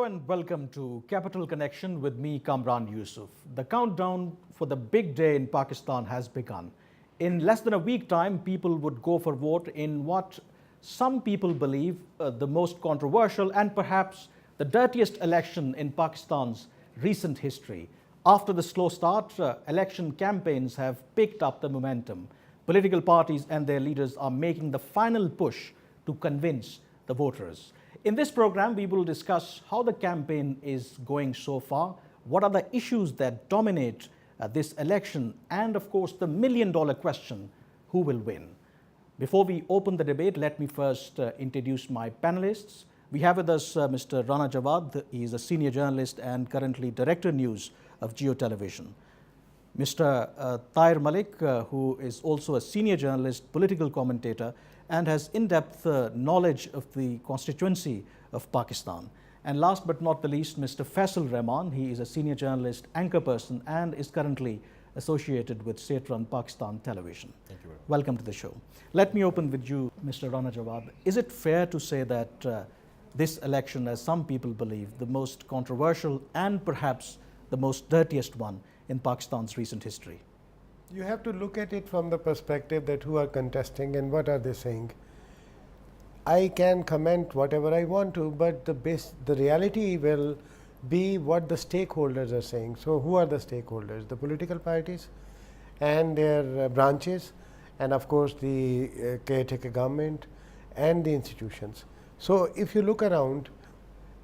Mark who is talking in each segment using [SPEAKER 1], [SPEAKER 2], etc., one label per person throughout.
[SPEAKER 1] Hello and welcome to Capital Connection with me, Kamran Yusuf. The countdown for the big day in Pakistan has begun. In less than a week time, people would go for vote in what some people believe the most controversial and perhaps the dirtiest election in Pakistan's recent history. After the slow start, election campaigns have picked up the momentum. Political parties and their leaders are making the final push to convince the voters. In this program, we will discuss how the campaign is going so far, what are the issues that dominate this election, and of course, the million-dollar question, who will win? Before we open the debate, let me first introduce my panelists. We have with us Mr. Rana Jawad. He is a senior journalist and currently Director News of Geo Television. Mr. Tahir Malik, who is also a senior journalist, political commentator, and has in-depth knowledge of the constituency of Pakistan. And last but not the least, Mr. Faisal Rahman. He is a senior journalist, anchor person, and is currently associated with state-run Pakistan Television.
[SPEAKER 2] Thank you very much.
[SPEAKER 1] Welcome to the show. Let me open with you, Mr. Rana Jawad. Is it fair to say that this election, as some people believe, the most controversial and perhaps the most dirtiest one in Pakistan's recent history?
[SPEAKER 3] You have to look at it from the perspective that who are contesting and what are they saying. I can comment whatever I want to, but the reality will be what the stakeholders are saying. So who are the stakeholders? The political parties and their branches, and of course the caretaker government and the institutions. So if you look around,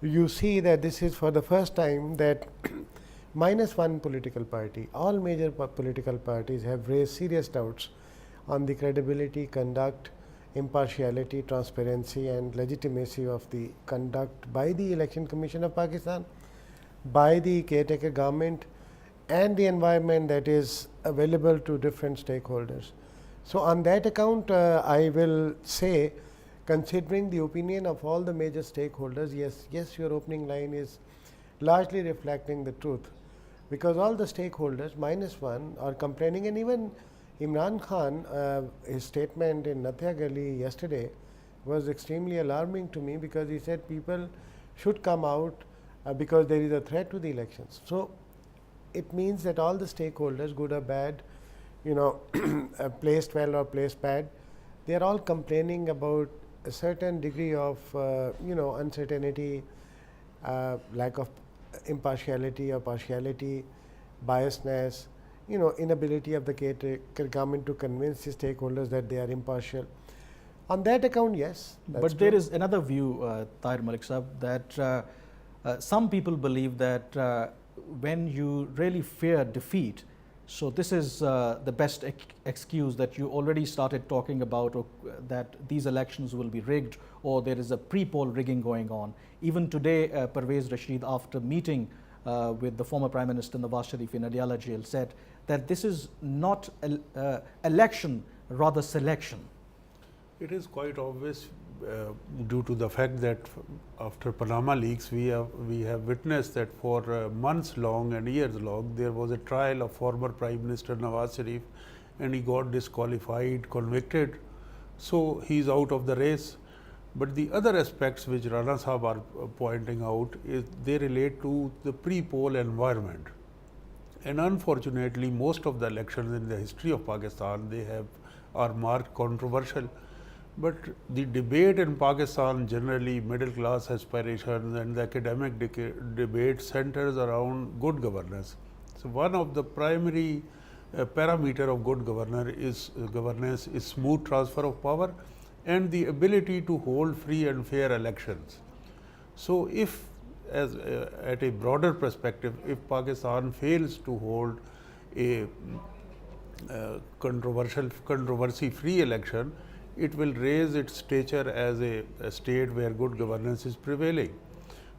[SPEAKER 3] you see that this is for the first time that minus one political party, all major political parties have raised serious doubts on the credibility, conduct, impartiality, transparency and legitimacy of the conduct by the Election Commission of Pakistan, by the caretaker government and the environment that is available to different stakeholders. So on that account, I will say, considering the opinion of all the major stakeholders, yes, your opening line is largely reflecting the truth. Because all the stakeholders, minus one, are complaining, and even Imran Khan, his statement in Nathia Gali yesterday was extremely alarming to me, because he said people should come out because there is a threat to the elections. So it means that all the stakeholders, good or bad, placed well or placed bad, they are all complaining about a certain degree of uncertainty, lack of impartiality or partiality, biasness, inability of the caretaker government to convince the stakeholders that they are impartial. On that account, yes.
[SPEAKER 1] But true. There is another view, Tahir Malik Sahab, that some people believe that when you really fear defeat, so this is the best excuse that you already started talking about, or that these elections will be rigged, or there is a pre-poll rigging going on. Even today, Pervez Rashid, after meeting with the former Prime Minister Nawaz Sharif in Adiala jail, said that this is not election, rather selection.
[SPEAKER 2] It is quite obvious due to the fact that after Panama leaks, we have witnessed that for months long and years long, there was a trial of former Prime Minister Nawaz Sharif, and he got disqualified, convicted. So he is out of the race. But the other aspects which Rana Sahab are pointing out is they relate to the pre-poll environment. And unfortunately, most of the elections in the history of Pakistan, are marked controversial. But the debate in Pakistan, generally middle class aspirations and the academic debate centers around good governance. So one of the primary parameter of good governance is smooth transfer of power and the ability to hold free and fair elections. So if, at a broader perspective, if Pakistan fails to hold a controversy-free election, it will raise its stature as a state where good governance is prevailing.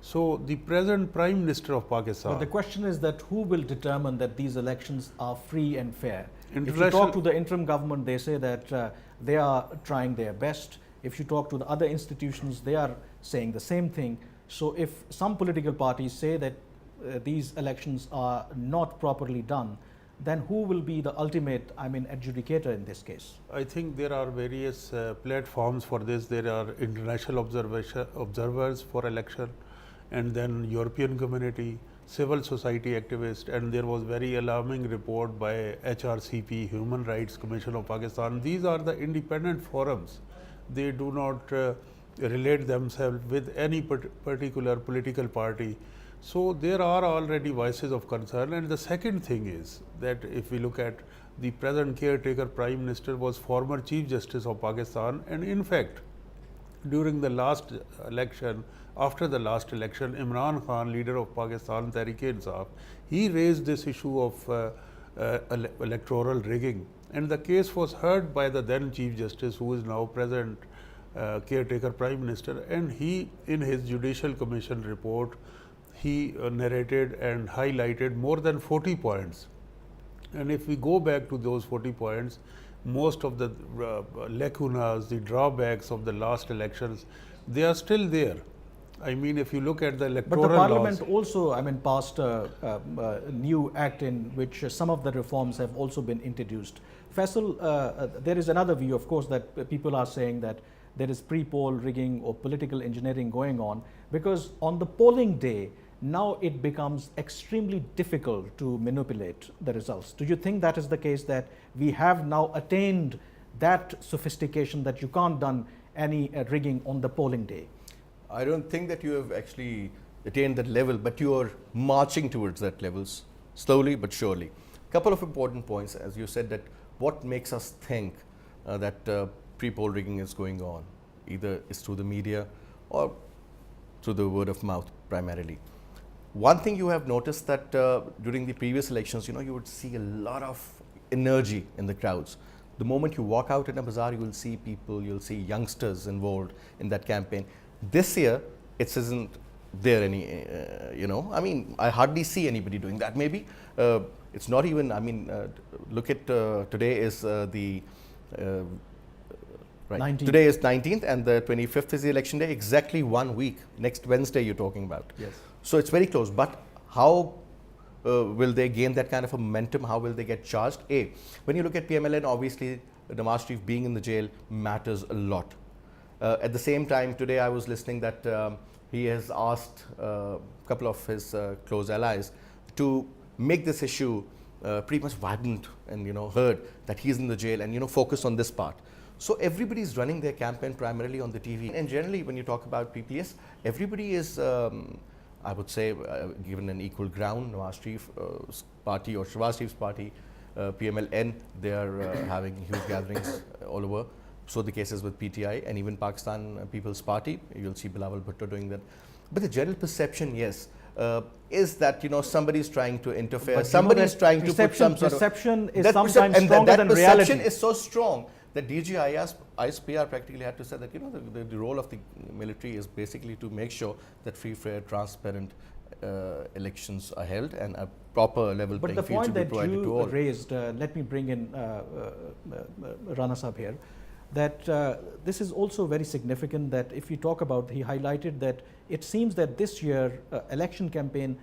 [SPEAKER 2] So the present Prime Minister of Pakistan.
[SPEAKER 1] But the question is that who will determine that these elections are free and fair? If you talk to the interim government, they say that they are trying their best. If you talk to the other institutions, they are saying the same thing. So if some political parties say that these elections are not properly done, then who will be the ultimate, adjudicator in this case?
[SPEAKER 2] I think there are various platforms for this. There are international observers for election, and then European community, civil society activists, and there was very alarming report by HRCP, Human Rights Commission of Pakistan. These are the independent forums. They do not relate themselves with any particular political party. So there are already voices of concern. And the second thing is that if we look at the present caretaker Prime Minister was former Chief Justice of Pakistan, and in fact during the last election, after the last election, Imran Khan, leader of Pakistan Tehreek-e-Insaf, he raised this issue of electoral rigging, and the case was heard by the then Chief Justice, who is now present caretaker Prime Minister, and he, in his Judicial Commission report, he narrated and highlighted more than 40 points. And if we go back to those 40 points, most of the lacunas, the drawbacks of the last elections, they are still there. I mean, if you look at the electoral
[SPEAKER 1] But the Parliament
[SPEAKER 2] laws,
[SPEAKER 1] also, I mean, passed a new act in which some of the reforms have also been introduced. Faisal, there is another view, of course, that people are saying that there is pre-poll rigging or political engineering going on, because on the polling day, now it becomes extremely difficult to manipulate the results. Do you think that is the case, that we have now attained that sophistication that you can't done any rigging on the polling day?
[SPEAKER 4] I don't think that you have actually attained that level, but you are marching towards that levels slowly but surely. Couple of important points, as you said, that what makes us think that pre-poll rigging is going on, either is through the media or through the word of mouth primarily. One thing you have noticed that during the previous elections, you would see a lot of energy in the crowds. The moment you walk out in a bazaar, you will see people, you'll see youngsters involved in that campaign. This year, it isn't there any, I mean, I hardly see anybody doing that. Maybe it's not even, I mean, look at today is the, right,
[SPEAKER 1] 19th.
[SPEAKER 4] Today is 19th and the 25th is the election day, exactly 1 week. Next Wednesday you're talking about.
[SPEAKER 1] Yes.
[SPEAKER 4] So it's very close, but how will they gain that kind of a momentum? How will they get charged? When you look at PMLN, obviously Nawaz Sharif being in the jail matters a lot. At the same time, today I was listening that he has asked a couple of his close allies to make this issue pretty much vibrant and heard that he's in the jail and focus on this part. So everybody is running their campaign primarily on the TV. And generally, when you talk about people, yes, everybody is, I would say, given an equal ground. Nawaz Sharif's party or Shahbaz Sharif's party, PMLN, they are having huge gatherings all over. So the cases with PTI and even Pakistan People's Party, you'll see Bilawal Bhutto doing that. But the general perception, yes, is that somebody is trying to interfere.
[SPEAKER 1] But
[SPEAKER 4] somebody is trying to put some sort of
[SPEAKER 1] perception is
[SPEAKER 4] that
[SPEAKER 1] sometimes
[SPEAKER 4] and
[SPEAKER 1] stronger
[SPEAKER 4] that
[SPEAKER 1] than
[SPEAKER 4] perception
[SPEAKER 1] reality.
[SPEAKER 4] is so strong that DG ISPR practically had to say that the role of the military is basically to make sure that free, fair, transparent elections are held and a proper level
[SPEAKER 1] But
[SPEAKER 4] playing
[SPEAKER 1] the
[SPEAKER 4] field
[SPEAKER 1] point
[SPEAKER 4] should be
[SPEAKER 1] that
[SPEAKER 4] provided to
[SPEAKER 1] you
[SPEAKER 4] all.
[SPEAKER 1] raised, let me bring in Rana Sahab here, that this is also very significant, that if you talk about, he highlighted that it seems that this year election campaign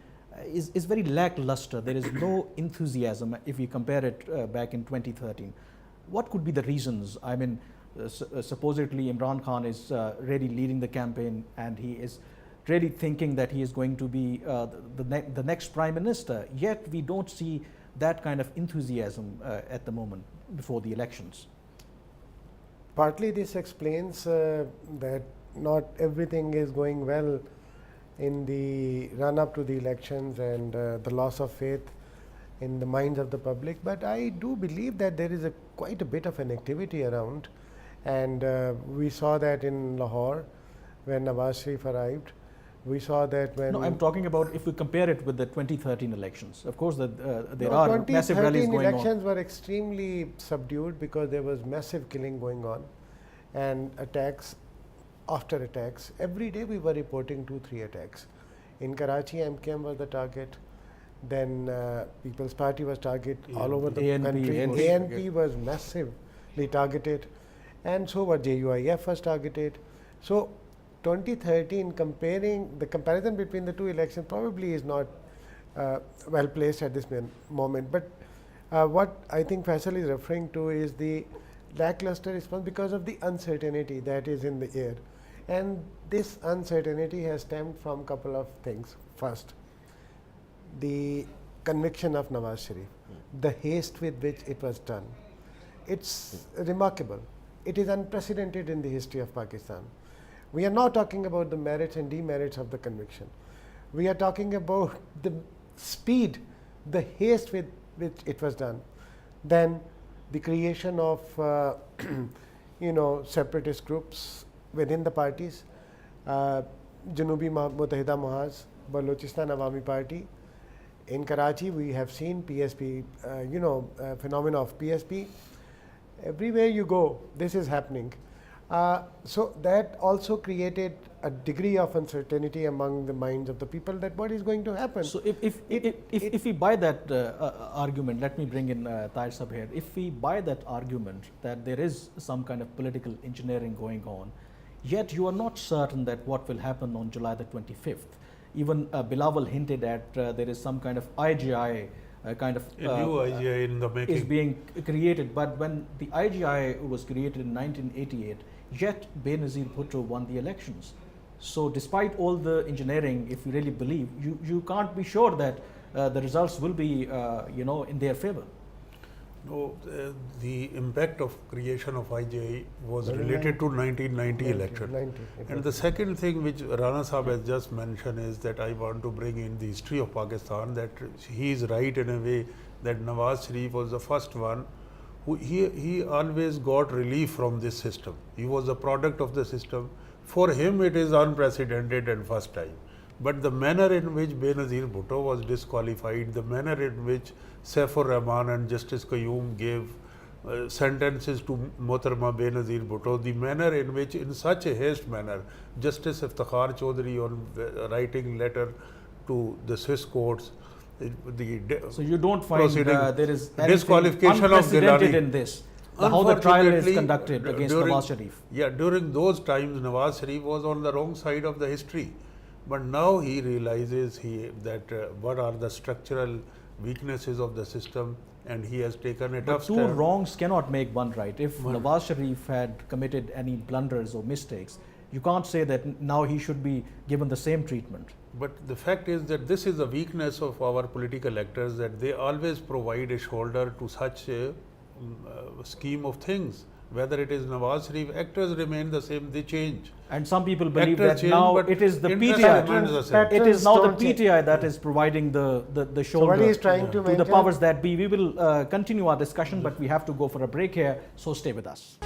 [SPEAKER 1] is very lackluster. There is no enthusiasm if you compare it back in 2013. What could be the reasons? I mean, supposedly Imran Khan is really leading the campaign and he is really thinking that he is going to be the next prime minister, yet we don't see that kind of enthusiasm at the moment before the elections.
[SPEAKER 3] Partly this explains that not everything is going well in the run-up to the elections and the loss of faith in the minds of the public. But I do believe that there is quite a bit of an activity around, and we saw that in Lahore when Nawaz Sharif arrived. We saw that when...
[SPEAKER 1] No, I'm talking about if we compare it with the 2013 elections. Of course, there are massive rallies going on.
[SPEAKER 3] 2013 elections were extremely subdued because there was massive killing going on and attacks after attacks. Every day we were reporting 2-3 attacks. In Karachi, MKM was the target. Then People's Party was targeted all over the country. ANP was massively targeted, and so was JUIF was targeted. So 2013, the comparison between the two elections probably is not well placed at this moment. But what I think Faisal is referring to is the lackluster response because of the uncertainty that is in the air. And this uncertainty has stemmed from a couple of things. First, the conviction of Nawaz Sharif, the haste with which it was done. It's remarkable. It is unprecedented in the history of Pakistan. We are not talking about the merits and demerits of the conviction. We are talking about the speed, the haste with which it was done. Then the creation of separatist groups within the parties, Janubi Mutahida Muhaz, Balochistan Awami Party. In Karachi, we have seen PSP, phenomena of PSP. Everywhere you go, this is happening. So that also created a degree of uncertainty among the minds of the people that what is going to happen.
[SPEAKER 1] So if we buy that argument, let me bring in Tahir Sab here. If we buy that argument that there is some kind of political engineering going on, yet you are not certain that what will happen on July the 25th. Even Bilawal hinted at there is some kind of IGI kind of
[SPEAKER 2] a new IGI in the making
[SPEAKER 1] is being created. But when the IGI was created in 1988, yet Benazir Bhutto won the elections. So despite all the engineering, if you really believe, you can't be sure that the results will be in their favor.
[SPEAKER 2] No, the impact of creation of IGI was
[SPEAKER 3] Very
[SPEAKER 2] related to 1990 election.
[SPEAKER 3] 90,
[SPEAKER 2] And the second thing which Rana Sahab has just mentioned is that I want to bring in the history of Pakistan, that he is right in a way that Nawaz Sharif was the first one who he always got relief from this system. He was a product of the system. For him it is unprecedented and first time. But the manner in which Benazir Bhutto was disqualified, the manner in which Saifur Rahman and Justice Qayyum gave sentences to Mohtarama Benazir Bhutto, the manner in which in such a haste manner Justice Iftikhar Chaudhary on writing letter to the Swiss courts,
[SPEAKER 1] So you don't find there is
[SPEAKER 2] disqualification of
[SPEAKER 1] unprecedented
[SPEAKER 2] Gilani
[SPEAKER 1] in this, how the trial is
[SPEAKER 2] Unfortunately,
[SPEAKER 1] conducted against Nawaz Sharif.
[SPEAKER 2] Yeah, during those times Nawaz Sharif was on the wrong side of the history. But now he realizes that what are the structural weaknesses of the system, and he has taken a
[SPEAKER 1] But
[SPEAKER 2] tough
[SPEAKER 1] two
[SPEAKER 2] step.
[SPEAKER 1] wrongs cannot make one right. If Nawaz Sharif had committed any blunders or mistakes, you can't say that now he should be given the same treatment.
[SPEAKER 2] But the fact is that this is a weakness of our political actors, that they always provide a shoulder to such a scheme of things. Whether it is Nawaz Sharif, actors remain the same, they change.
[SPEAKER 1] And some people believe
[SPEAKER 2] Actors
[SPEAKER 1] that
[SPEAKER 2] change,
[SPEAKER 1] now
[SPEAKER 2] but
[SPEAKER 1] it is the
[SPEAKER 2] interest
[SPEAKER 1] PTI.
[SPEAKER 2] remains the same.
[SPEAKER 1] It is now the
[SPEAKER 3] Don't change.
[SPEAKER 1] PTI that is providing the shoulder
[SPEAKER 3] what he is trying to
[SPEAKER 1] to the
[SPEAKER 3] maintain-
[SPEAKER 1] powers that be. We will continue our discussion, but we have to go for a break here, so stay with us.